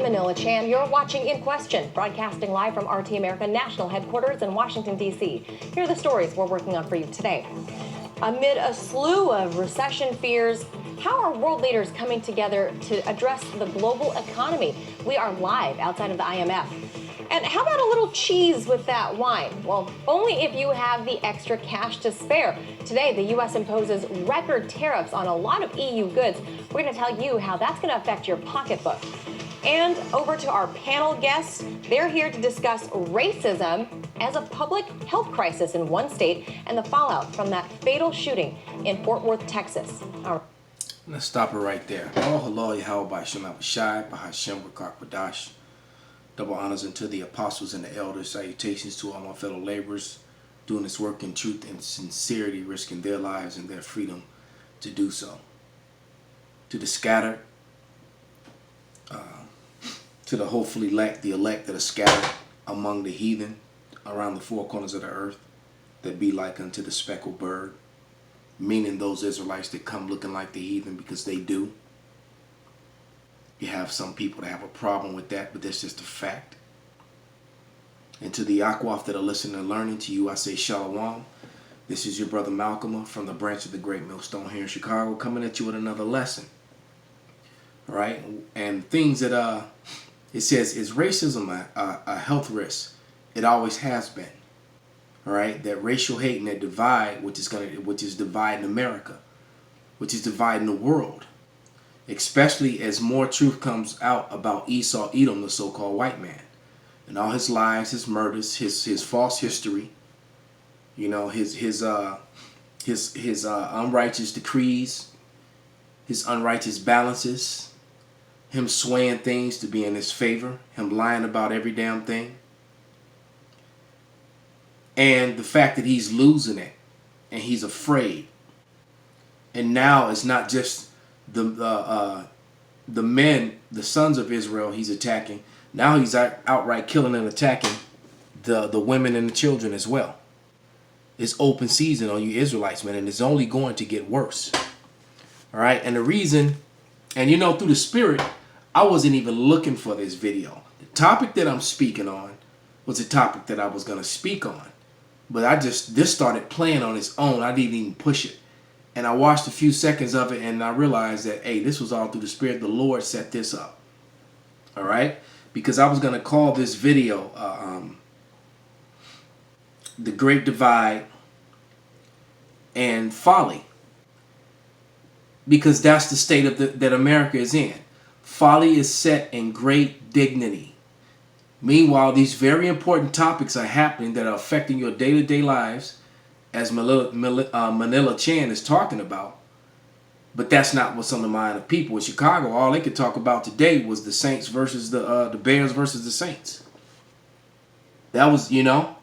Manila Chan. You're watching In Question, broadcasting live from RT America National Headquarters in Washington, D.C. Here are the stories we're working on for you today. Amid a slew of recession fears, how are world leaders coming together to address the global economy? We are live outside of the IMF. And how about a little cheese with that wine? Well, only if you have the extra cash to spare. Today, the U.S. imposes record tariffs on a lot of EU goods. We're going to tell you how that's going to affect your pocketbook. And over to our panel guests. They're here to discuss racism as a public health crisis in one state and the fallout from that fatal shooting in Fort Worth, Texas. Let's stop it right there. Hello, Yahweh B'Hashem Abishai, B'Hashem B'Kak Double honors unto the apostles and the elders. Salutations to all my fellow laborers doing this work in truth and sincerity, risking their lives and their freedom to do so. To the scattered, to the hopefully elect, the elect that are scattered among the heathen around the four corners of the earth, that be like unto the speckled bird, meaning those Israelites that come looking like the heathen, because they do. You have some people that have a problem with that, but that's just a fact. And to the Akwaf that are listening and learning, to you I say Shalom. This is your brother Malcolm from the branch of the Great Millstone here in Chicago, coming at you with another lesson. All right? And things that it says, is racism a health risk? It always has been. All right? That racial hate and that divide, which is dividing America, which is dividing the world. Especially as more truth comes out about Esau Edom, the so-called white man, and all his lies, his murders, his false history, you know, his unrighteous decrees, his unrighteous balances, him swaying things to be in his favor, him lying about every damn thing, and the fact that he's losing it and he's afraid. And now it's not just the men, the sons of Israel he's attacking. Now he's outright killing and attacking the women and the children as well. It's open season on you Israelites, man, and it's only going to get worse. All right, and the reason, and you know, through the spirit, I wasn't even looking for this video. The topic that I'm speaking on was a topic that I was going to speak on, but this started playing on its own. I didn't even push it. And I watched a few seconds of it and I realized that, hey, this was all through the Spirit. The Lord set this up. All right? Because I was going to call this video The Great Divide and Folly. Because that's the state of that America is in. Folly is set in great dignity. Meanwhile, these very important topics are happening that are affecting your day-to-day lives, as Manila Chan is talking about. But that's not what's on the mind of people. In Chicago, all they could talk about today was the Saints versus the Bears versus the Saints. That was, you know,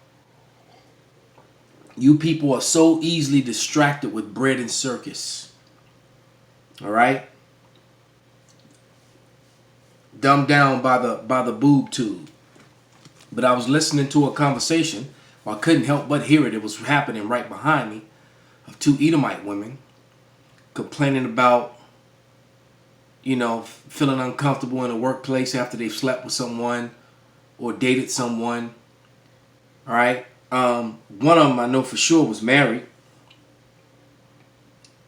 you people are so easily distracted with bread and circus. All right? Dumbed down by the boob tube. But I was listening to a conversation. I couldn't help but hear it. It was happening right behind me, of two Edomite women complaining about, you know, feeling uncomfortable in a workplace after they've slept with someone or dated someone. All right. One of them I know for sure was married,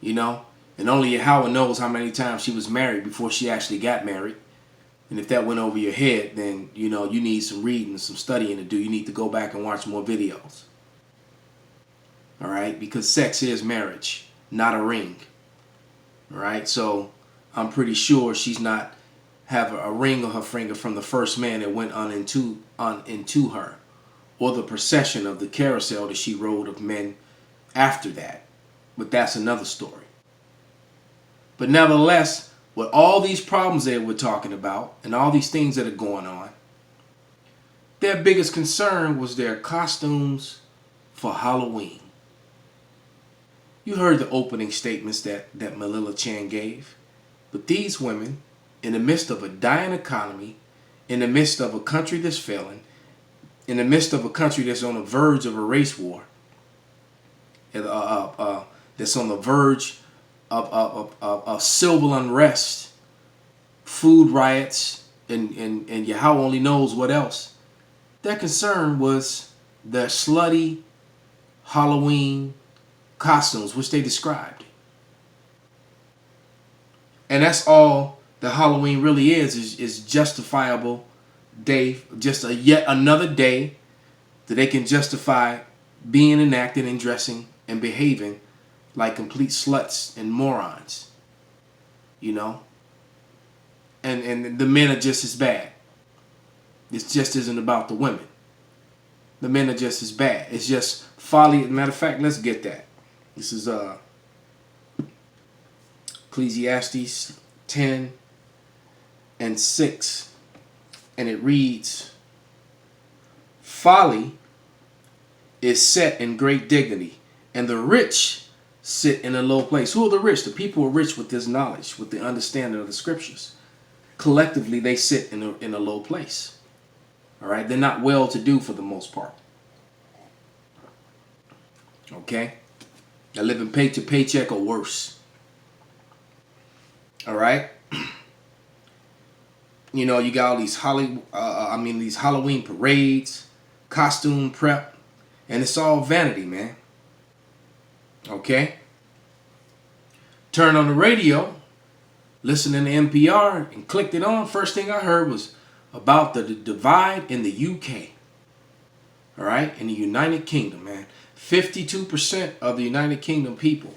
you know, and only Yahweh knows how many times she was married before she actually got married. And if that went over your head, then, you know, you need some reading, some studying to do. You need to go back and watch more videos. All right? Because sex is marriage, not a ring. All right? So I'm pretty sure she's not have a ring on her finger from the first man that went on into her, or the procession of the carousel that she rode of men after that. But that's another story. But nevertheless, with all these problems that we're talking about and all these things that are going on, their biggest concern was their costumes for Halloween. You heard the opening statements that Manila Chan gave. But these women, in the midst of a dying economy, in the midst of a country that's failing, in the midst of a country that's on the verge of a race war, that's on the verge of civil unrest, food riots, and Yahweh only knows what else. Their concern was the slutty Halloween costumes, which they described. And that's all the Halloween really is justifiable day, just a yet another day that they can justify being enacted and dressing and behaving like complete sluts and morons. You know? And the men are just as bad. It just isn't about the women. The men are just as bad. It's just folly. Matter of fact, let's get that. This is Ecclesiastes 10:6. And it reads, folly is set in great dignity, and the rich sit in a low place. Who are the rich? The people who are rich with this knowledge, with the understanding of the scriptures. Collectively, they sit in a low place. All right? They're not well-to-do for the most part. Okay? They're living paycheck or worse. All right? You know, you got all these these Halloween parades, costume prep, and it's all vanity, man. Okay? Turned on the radio, listening to NPR, and clicked it on. First thing I heard was about the divide in the UK. All right? In the United Kingdom, man. 52% of the United Kingdom people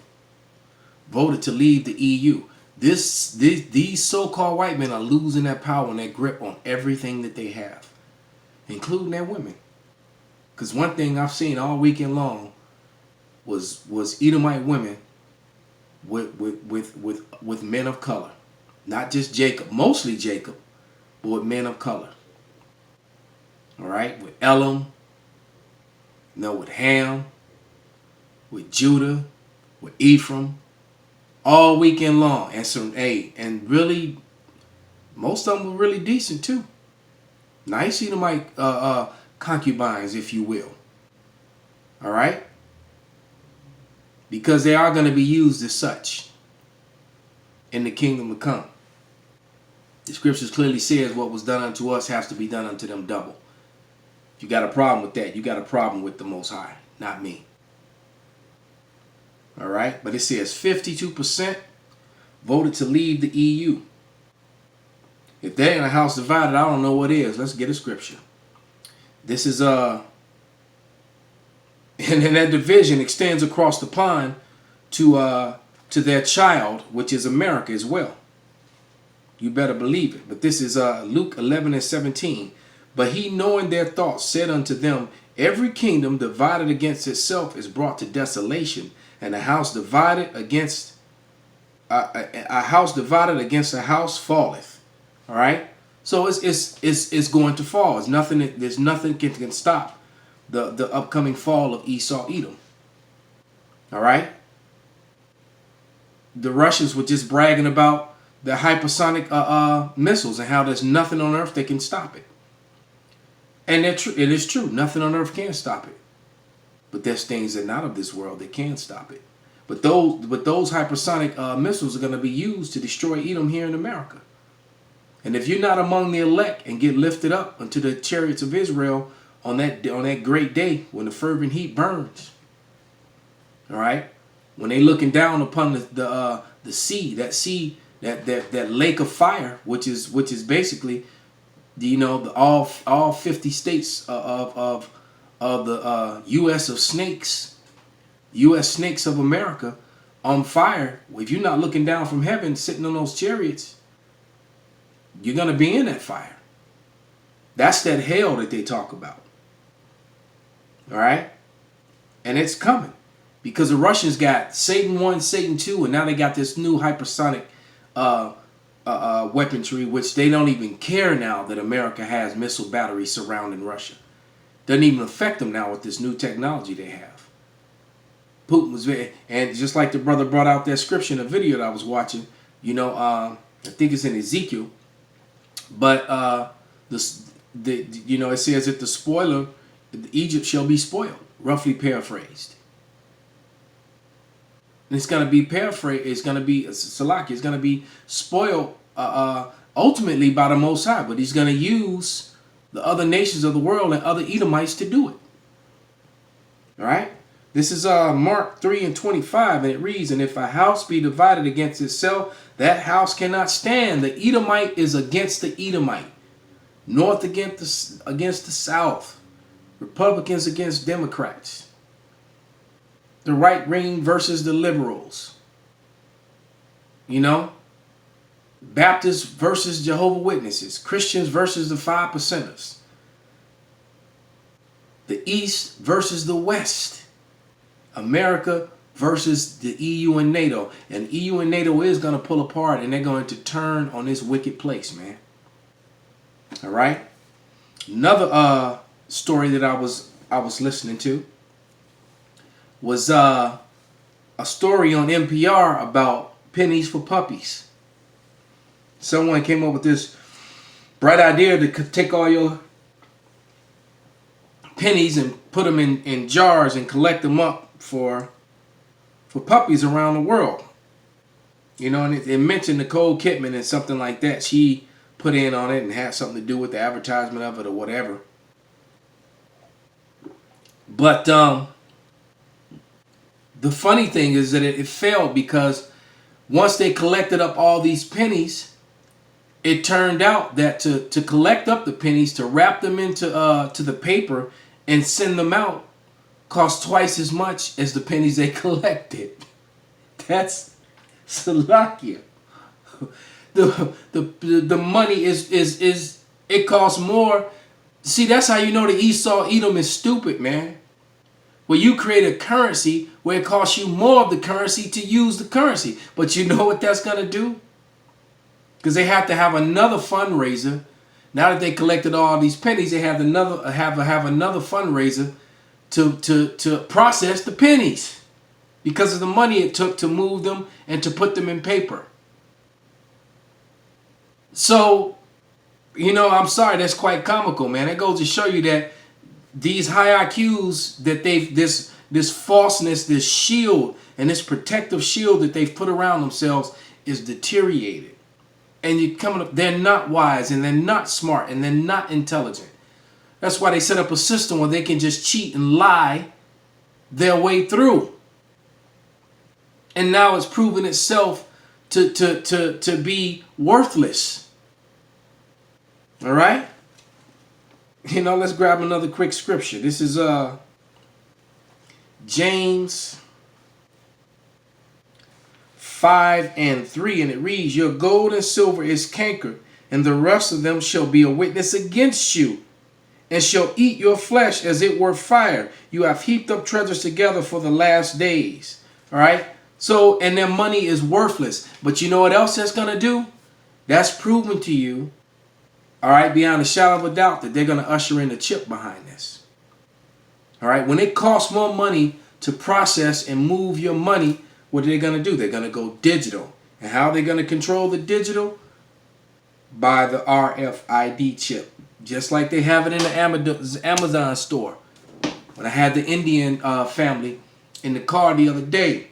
voted to leave the EU. These so-called white men are losing their power and their grip on everything that they have, including their women. Because one thing I've seen all weekend long was Edomite women with men of color, not just Jacob, mostly Jacob, but with men of color. All right, with Elam, with Ham, with Judah, with Ephraim. All weekend long, and really, most of them were really decent too. Nice Edomite concubines, if you will. All right, because they are going to be used as such in the kingdom to come. The scriptures clearly says what was done unto us has to be done unto them double. If you got a problem with that, you got a problem with the Most High, not me. All right, but it says 52% voted to leave the EU. If they ain't a house divided, I don't know what is. Let's get a scripture. This is and then that division extends across the pond to their child, which is America as well. You better believe it. But this is Luke 11:17. But he, knowing their thoughts, said unto them, every kingdom divided against itself is brought to desolation, and a house divided against a house falleth. All right, so it's going to fall. There's nothing can stop the upcoming fall of Esau Edom. All right, the Russians were just bragging about the hypersonic missiles and how there's nothing on earth that can stop it. And it is true. Nothing on earth can stop it. But there's things that are not of this world that can stop it. But those hypersonic missiles are going to be used to destroy Edom here in America. And if you're not among the elect and get lifted up unto the chariots of Israel on that great day when the fervent heat burns, all right, when they looking down upon the sea, that lake of fire, which is basically all 50 states of the U.S. of snakes, U.S. snakes of America on fire. If you're not looking down from heaven, sitting on those chariots, you're going to be in that fire. That's that hell that they talk about. All right? And it's coming because the Russians got Satan 1, Satan 2, and now they got this new hypersonic weaponry, which they don't even care now that America has missile batteries surrounding Russia. Doesn't even affect them now with this new technology they have. Putin was very, and just like the brother brought out that scripture in a video that I was watching, I think it's in Ezekiel, but it says that the spoiler, Egypt shall be spoiled, roughly paraphrased. And it's going to be paraphrased, it's going to be, Salaki, it's going to be spoiled ultimately by the Most High, but he's going to use the other nations of the world and other Edomites to do it. All right? This is Mark 3:25, and it reads, and if a house be divided against itself, that house cannot stand. The Edomite is against the Edomite. North against the South. Republicans against Democrats. The right wing versus the liberals. You know? Baptists versus Jehovah's Witnesses. Christians versus the 5%ers. The East versus the West. America versus the EU and NATO. And EU and NATO is going to pull apart, and they're going to turn on this wicked place, man. All right? Another story that I was listening to was a story on NPR about pennies for puppies. Someone came up with this bright idea to take all your pennies and put them in jars and collect them up for puppies around the world. You know, and it mentioned Nicole Kidman and something like that. She put in on it and had something to do with the advertisement of it or whatever. But the funny thing is that it failed, because once they collected up all these pennies, it turned out that to collect up the pennies, to wrap them into to the paper and send them out, cost twice as much as the pennies they collected. That's Salakia. The money is it costs more. See, that's how you know the Esau Edom is stupid, man. Well, you create a currency where it costs you more of the currency to use the currency. But you know what that's going to do? Because they have to have another fundraiser. Now that they collected all these pennies, they have another fundraiser to process the pennies, because of the money it took to move them and to put them in paper. So, you know, I'm sorry, that's quite comical, man. It goes to show you that these high IQs that this falseness, this shield and this protective shield that they've put around themselves is deteriorated. And you coming up, they're not wise, and they're not smart, and they're not intelligent. That's why they set up a system where they can just cheat and lie their way through. And now it's proven itself to be worthless. All right? You know, let's grab another quick scripture. This is James 5:3, and it reads, your gold and silver is cankered, and the rest of them shall be a witness against you, and shall eat your flesh as it were fire. You have heaped up treasures together for the last days. All right? So, and their money is worthless. But you know what else that's going to do? That's proven to you, all right, beyond a shadow of a doubt, that they're going to usher in a chip behind this. All right? When it costs more money to process and move your money, what are they going to do? They're going to go digital. And how are they going to control the digital? By the RFID chip. Just like they have it in the Amazon store. When I had the Indian family in the car the other day,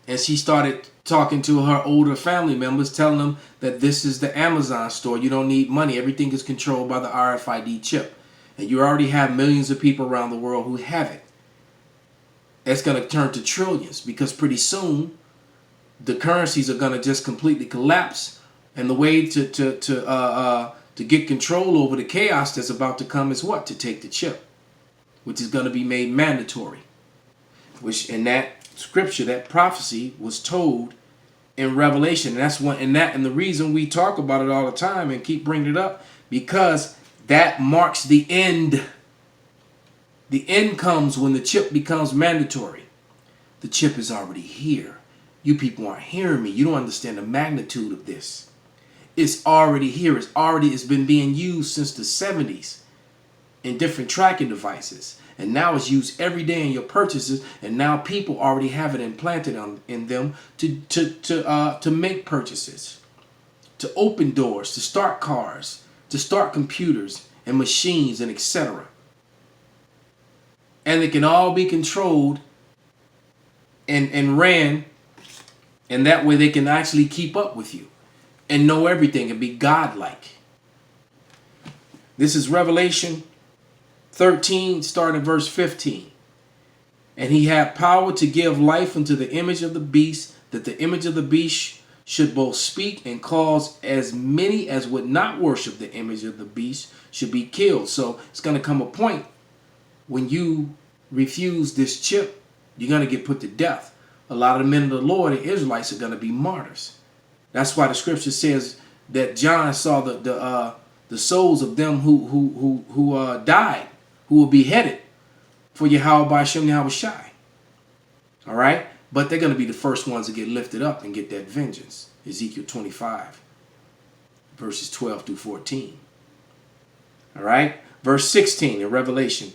and she started talking to her older family members, telling them that this is the Amazon store. You don't need money. Everything is controlled by the RFID chip. And you already have millions of people around the world who have it. It's going to turn to trillions, because pretty soon the currencies are going to just completely collapse. And the way to get control over the chaos that's about to come is what? To take the chip, which is going to be made mandatory. Which in that scripture, that prophecy was told in Revelation. And that's one, and the reason we talk about it all the time and keep bringing it up, because that marks the end. The end comes when the chip becomes mandatory. The chip is already here. You people aren't hearing me. You don't understand the magnitude of this. It's already here. It's been being used since the 70s in different tracking devices. And now it's used every day in your purchases. And now people already have it implanted in them to make purchases, to open doors, to start cars, to start computers and machines and etc. And it can all be controlled and ran, and that way they can actually keep up with you. and know everything and be godlike. This is Revelation 13, starting verse 15. And he had power to give life unto the image of the beast, that the image of the beast should both speak and cause as many as would not worship the image of the beast should be killed. So it's going to come a point when you refuse this chip, you're going to get put to death. A lot of the men of the Lord and Israelites are going to be martyrs. That's why the scripture says that John saw the souls of them who died, who were beheaded for Yahweh Ba'Shem Yahweh Shai. All right? But they're going to be the first ones to get lifted up and get that vengeance. Ezekiel 25, verses 12 through 14. All right? Verse 16 in Revelation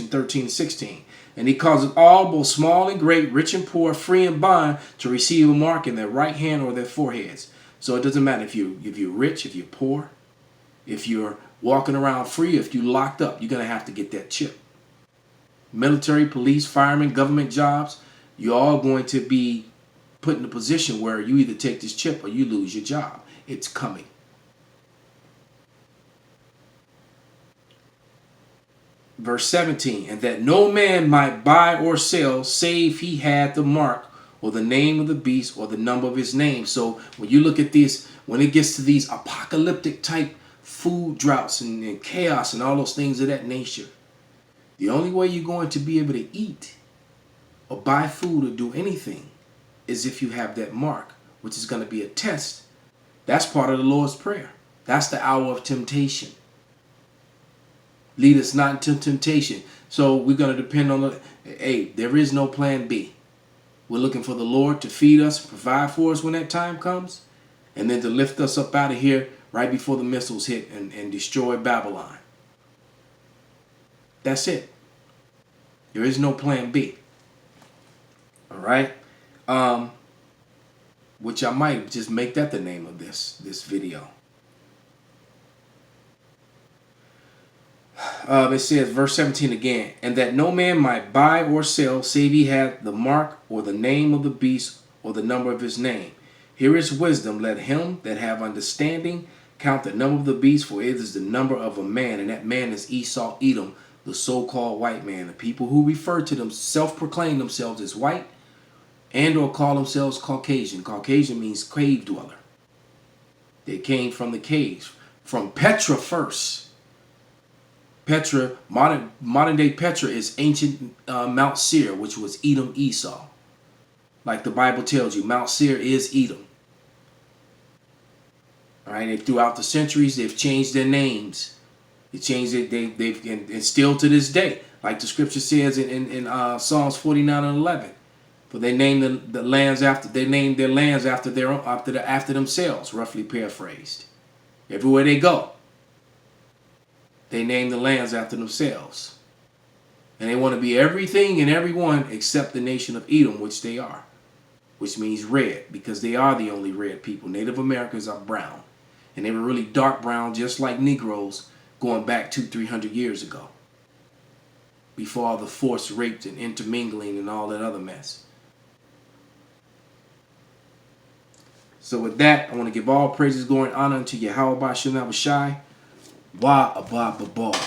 13, 16. And he causes all, both small and great, rich and poor, free and bond, to receive a mark in their right hand or their foreheads. So it doesn't matter if you're rich, if you're poor, if you're walking around free, if you're locked up, you're going to have to get that chip. Military, police, firemen, government jobs, you're all going to be put in a position where you either take this chip or you lose your job. It's coming. Verse 17, and that no man might buy or sell save he had the mark or the name of the beast or the number of his name. So when you look at this, when it gets to these apocalyptic type food droughts and chaos and all those things of that nature, the only way you're going to be able to eat or buy food or do anything is if you have that mark, which is going to be a test. That's part of the Lord's Prayer. That's the hour of temptation. Lead us not into temptation. So we're going to depend on there is no plan B. We're looking for the Lord to feed us, provide for us when that time comes, and then to lift us up out of here right before the missiles hit and destroy Babylon. That's it. There is no plan B. All right? Which I might just make that the name of this video. It says, verse 17 again, and that no man might buy or sell, save he had the mark or the name of the beast or the number of his name. Here is wisdom. Let him that have understanding count the number of the beast, for it is the number of a man, and that man is Esau, Edom, the so-called white man. The people who refer to them, self-proclaim themselves as white and or call themselves Caucasian. Caucasian means cave dweller. They came from the caves, from Petra first. Petra, modern day Petra is ancient Mount Seir, which was Edom, Esau. Like the Bible tells you, Mount Seir is Edom. All right, and throughout the centuries, they've changed their names. They changed it. And still to this day, like the scripture says in Psalms 49 and 11, for they named the lands after after themselves, roughly paraphrased. Everywhere they go, they name the lands after themselves. And they want to be everything and everyone except the nation of Edom, which they are. Which means red, because they are the only red people. Native Americans are brown. And they were really dark brown, just like Negroes, going back 200-300 years ago. Before all the forced rapes and intermingling and all that other mess. So with that, I want to give all praises, glory, and honor unto Yahweh Ba'Shem Yahweh Shai. Wa Abba Babar.